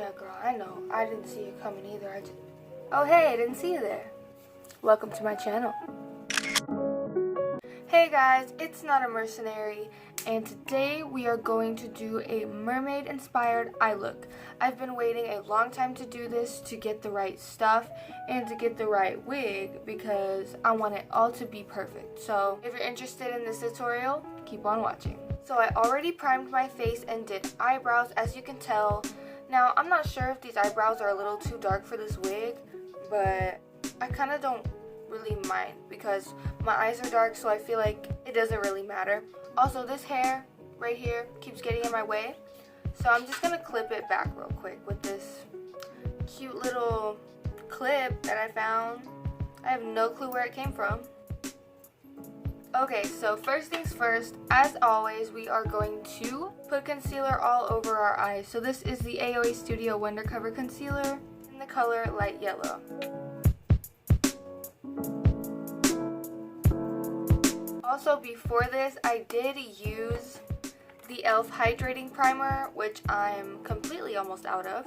Yeah, girl, I know. I didn't see it coming either. Oh, hey, I didn't see you there. Welcome to my channel. Hey guys, it's Nadda Mercenary, and today we are going to do a mermaid inspired eye look. I've been waiting a long time to do this to get the right stuff and to get the right wig because I want it all to be perfect. So if you're interested in this tutorial, keep on watching. So I already primed my face and did eyebrows, as you can tell. Now I'm not sure if these eyebrows are a little too dark for this wig, but I kind of don't really mind because my eyes are dark, so I feel like it doesn't really matter. Also, this hair right here keeps getting in my way, so I'm just gonna clip it back real quick with this cute little clip that I found. I have no clue where it came from. Okay, so first things first, as always, we are going to put concealer all over our eyes. So this is the AOA Studio Wonder Cover Concealer in the color Light Yellow. Also, before this, I did use the e.l.f. Hydrating Primer, which I'm completely almost out of,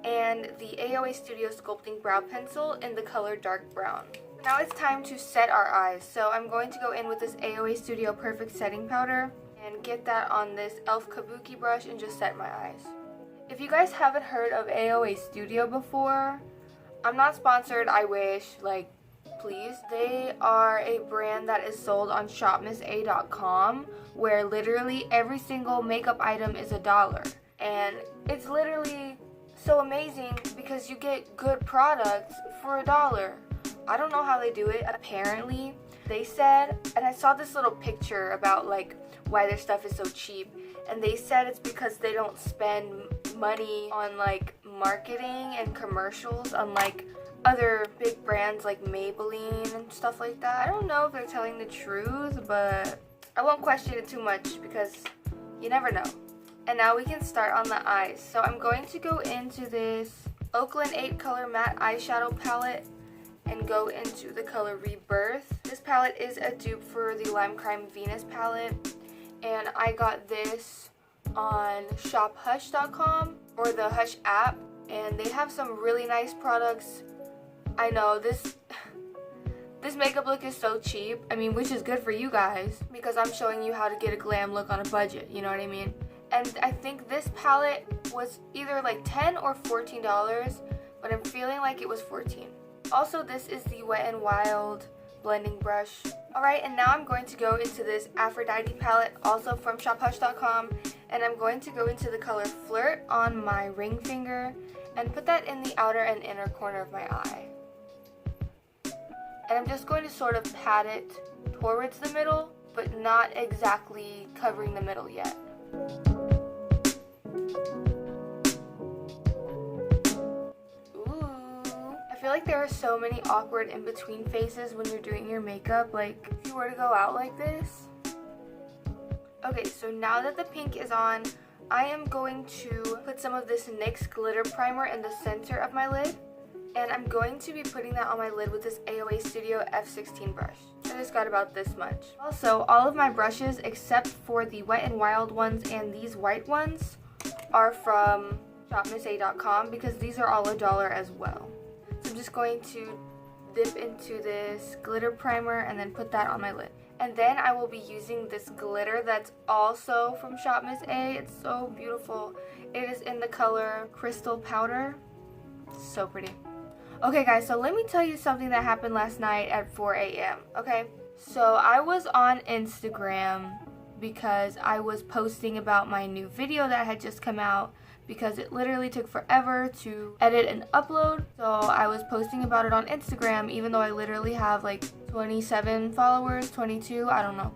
and the AOA Studio Sculpting Brow Pencil in the color Dark Brown. Now it's time to set our eyes, so I'm going to go in with this AOA Studio Perfect Setting Powder and get that on this e.l.f. Kabuki brush and just set my eyes. If you guys haven't heard of AOA Studio before, I'm not sponsored, I wish, like, please. They are a brand that is sold on shopmissa.com, where literally every single makeup item is $1, and it's literally so amazing because you get good products for $1. I don't know how they do it. Apparently they said, and I saw this little picture about like why their stuff is so cheap, and they said it's because they don't spend money on like marketing and commercials unlike other big brands like Maybelline and stuff like that. I don't know if they're telling the truth, but I won't question it too much because you never know. And now we can start on the eyes. So I'm going to go into this Oakland 8 color matte eyeshadow palette and go into the color Rebirth. This palette is a dupe for the Lime Crime Venus palette, and I got this on shophush.com or the Hush app, and they have some really nice products. I know this makeup look is so cheap, I mean, which is good for you guys because I'm showing you how to get a glam look on a budget, you know what I mean? And I think this palette was either like $10 or $14, but I'm feeling like it was $14. Also, this is the Wet n Wild blending brush. Alright, and now I'm going to go into this Aphrodite palette, also from shophush.com, and I'm going to go into the color Flirt on my ring finger and put that in the outer and inner corner of my eye. And I'm just going to sort of pat it towards the middle, but not exactly covering the middle yet. I feel like there are so many awkward in-between faces when you're doing your makeup, like if you were to go out like this. Okay, so now that the pink is on, I am going to put some of this NYX glitter primer in the center of my lid, and I'm going to be putting that on my lid with this AOA Studio F16 brush. I just got about this much. Also, all of my brushes except for the Wet n Wild ones and these white ones are from shopmissa.com because these are all $1 as well. So I'm just going to dip into this glitter primer and then put that on my lid. And then I will be using this glitter that's also from Shop Miss A. It's so beautiful. It is in the color Crystal Powder. So pretty. Okay guys, so let me tell you something that happened last night at 4 a.m. Okay, so I was on Instagram because I was posting about my new video that had just come out because it literally took forever to edit and upload. So I was posting about it on Instagram even though I literally have like 27 followers, 22, I don't know.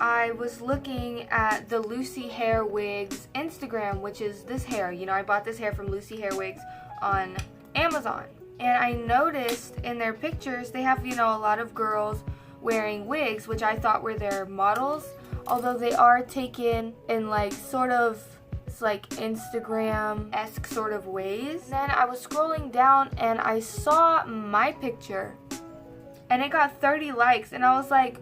I was looking at the Lucy Hair Wigs Instagram, which is this hair. You know, I bought this hair from Lucy Hair Wigs on Amazon. And I noticed in their pictures they have, you know, a lot of girls wearing wigs, which I thought were their models, although they are taken in like sort of like Instagram-esque sort of ways. And then I was scrolling down and I saw my picture and it got 30 likes, and I was like,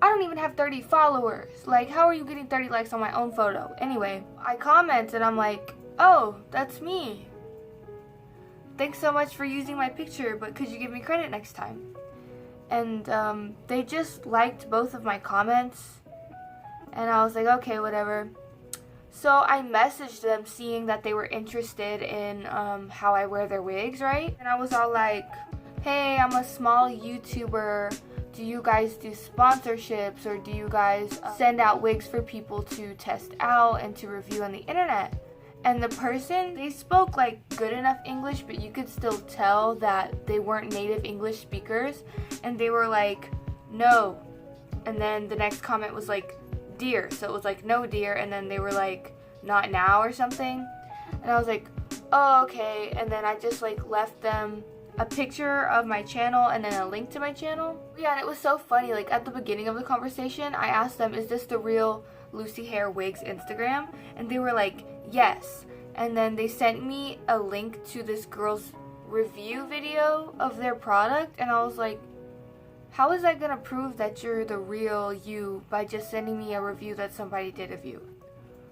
I don't even have 30 followers. Like, how are you getting 30 likes on my own photo? Anyway, I commented, I'm like, oh, that's me. thanks so much for using my picture, but could you give me credit next time? And they just liked both of my comments, and I was like, okay, whatever. So I messaged them seeing that they were interested in how I wear their wigs, right? And I was all like, hey, I'm a small YouTuber. Do you guys do sponsorships, or do you guys send out wigs for people to test out and to review on the internet? And the person, they spoke like good enough English, but you could still tell that they weren't native English speakers. And they were like, no. And then the next comment was like, dear. So it was like, no dear. And then they were like, not now or something. And I was like, oh, okay. And then I just like left them a picture of my channel and then a link to my channel. Yeah, and it was so funny. Like at the beginning of the conversation, I asked them, is this the real Lucy Hair Wigs Instagram? And they were like, yes. And then they sent me a link to this girl's review video of their product, and I was like, how is that gonna prove that you're the real you by just sending me a review that somebody did of you?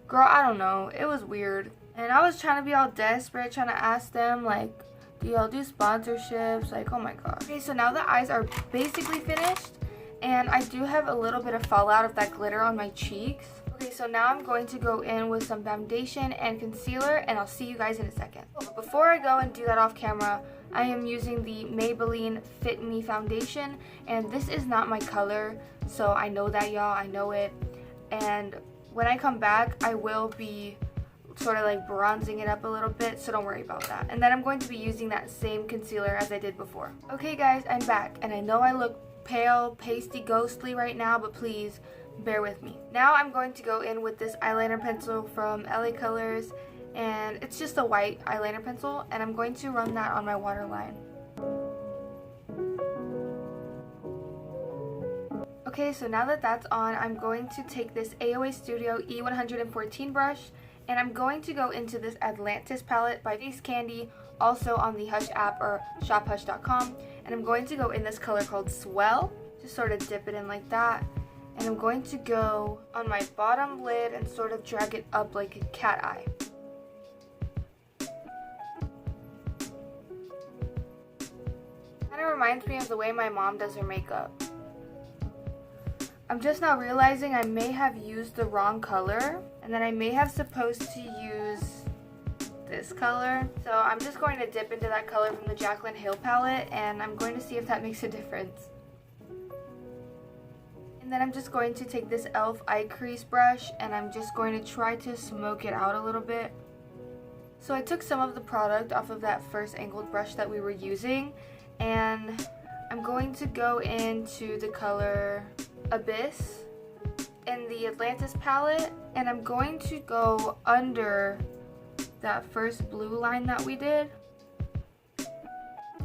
Girl, I don't know. It was weird. And I was trying to be all desperate, trying to ask them like, do y'all do sponsorships? Like, oh my god. Okay, so now the eyes are basically finished, and I do have a little bit of fallout of that glitter on my cheeks. Okay, so now I'm going to go in with some foundation and concealer, and I'll see you guys in a second. But before I go and do that off camera, I am using the Maybelline Fit Me foundation, and this is not my color, so I know that, y'all. I know it. And when I come back, I will be sort of like bronzing it up a little bit, so don't worry about that. And then I'm going to be using that same concealer as I did before. Okay guys, I'm back, and I know I look pale, pasty, ghostly right now, but please bear with me. Now I'm going to go in with this eyeliner pencil from LA Colors, and it's just a white eyeliner pencil, and I'm going to run that on my waterline. Okay, so now that that's on, I'm going to take this AOA Studio E114 brush, and I'm going to go into this Atlantis palette by Face Candy, also on the Hush app or shophush.com, and I'm going to go in this color called Swell. Just sort of dip it in like that, and I'm going to go on my bottom lid and sort of drag it up like a cat eye. Kind of reminds me of the way my mom does her makeup. I'm just now realizing I may have used the wrong color, and then I may have supposed to use this color. So I'm just going to dip into that color from the Jaclyn Hill palette, and I'm going to see if that makes a difference. And then I'm just going to take this e.l.f. eye crease brush, and I'm just going to try to smoke it out a little bit. So I took some of the product off of that first angled brush that we were using, and I'm going to go into the color Abyss in the Atlantis palette, and I'm going to go under that first blue line that we did.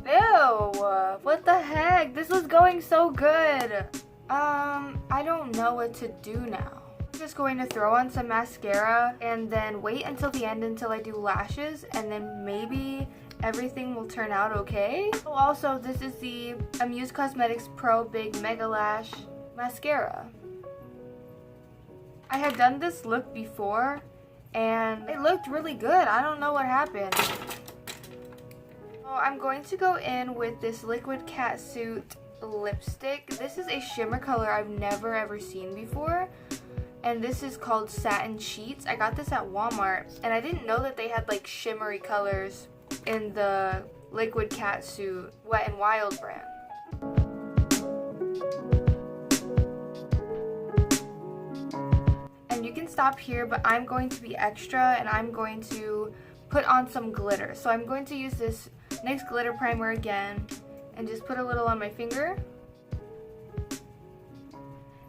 Ew, what the heck? This was going so good. I don't know what to do now. I'm just going to throw on some mascara and then wait until the end until I do lashes, and then maybe everything will turn out okay. Oh, also, this is the Amuse Cosmetics Pro Big Mega Lash mascara. I had done this look before and it looked really good. I don't know what happened. So I'm going to go in with this Liquid Catsuit lipstick. This is a shimmer color I've never ever seen before, and this is called Satin Sheets. I got this at Walmart, and I didn't know that they had like shimmery colors in the Liquid Catsuit Wet n Wild brand. And you can stop here, but I'm going to be extra and I'm going to put on some glitter. So I'm going to use this NYX glitter primer again and just put a little on my finger.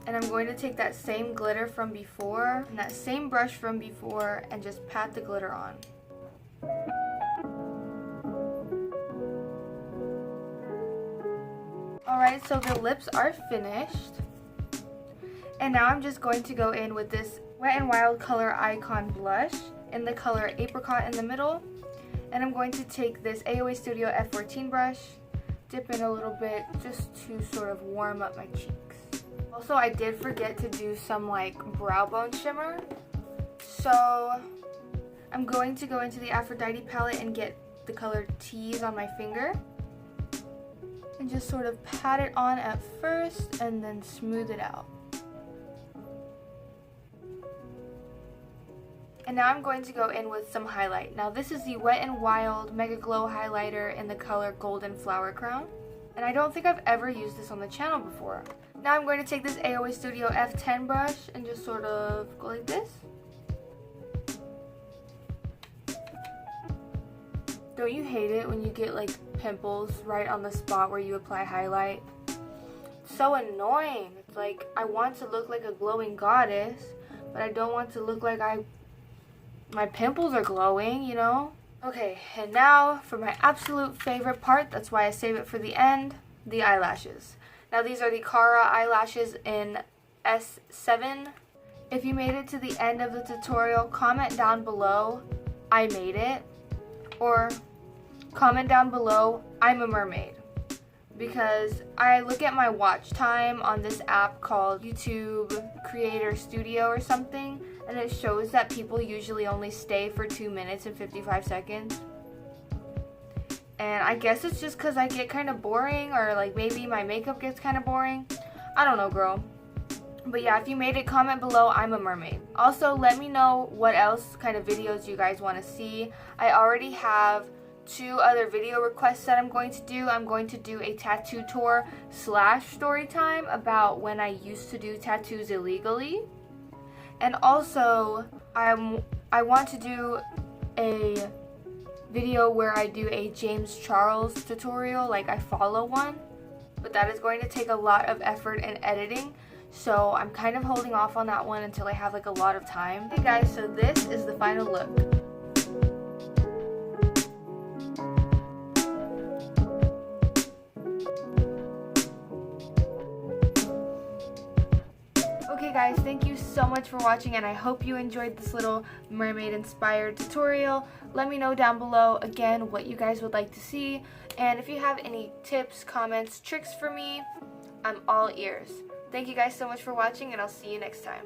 And I'm going to take that same glitter from before and that same brush from before and just pat the glitter on. Alright, so the lips are finished. And now I'm just going to go in with this Wet n Wild Color Icon blush in the color Apricot in the middle. And I'm going to take this AOA Studio F14 brush, dip in a little bit just to sort of warm up my cheeks. Also, I did forget to do some like brow bone shimmer. So I'm going to go into the Aphrodite palette and get the color T's on my finger. And just sort of pat it on at first and then smooth it out. And now I'm going to go in with some highlight. Now this is the Wet n Wild Mega Glow highlighter in the color Golden Flower Crown. And I don't think I've ever used this on the channel before. Now I'm going to take this AOA Studio F10 brush and just sort of go like this. Don't you hate it when you get like pimples right on the spot where you apply highlight? It's so annoying. It's like I want to look like a glowing goddess, but I don't want to look like my pimples are glowing, you know? Okay, and now for my absolute favorite part, that's why I save it for the end, the eyelashes. Now these are the Cara eyelashes in S7. If you made it to the end of the tutorial, comment down below, I made it. Or comment down below, I'm a mermaid. Because I look at my watch time on this app called YouTube Creator Studio or something, and it shows that people usually only stay for 2 minutes and 55 seconds. And I guess it's just because I get kind of boring, or like maybe my makeup gets kind of boring. I don't know, girl. But yeah, if you made it, comment below, I'm a mermaid. Also, let me know what else kind of videos you guys want to see. I already have 2 other video requests that I'm going to do. I'm going to do a tattoo tour / story time about when I used to do tattoos illegally. And also, I want to do a video where I do a James Charles tutorial, like I follow one. But that is going to take a lot of effort and editing. So I'm kind of holding off on that one until I have like a lot of time. Hey guys, so this is the final look. Okay guys, thank you so much for watching, and I hope you enjoyed this little mermaid inspired tutorial. Let me know down below again what you guys would like to see, and if you have any tips, comments, tricks for me, I'm all ears. Thank you guys so much for watching, and I'll see you next time.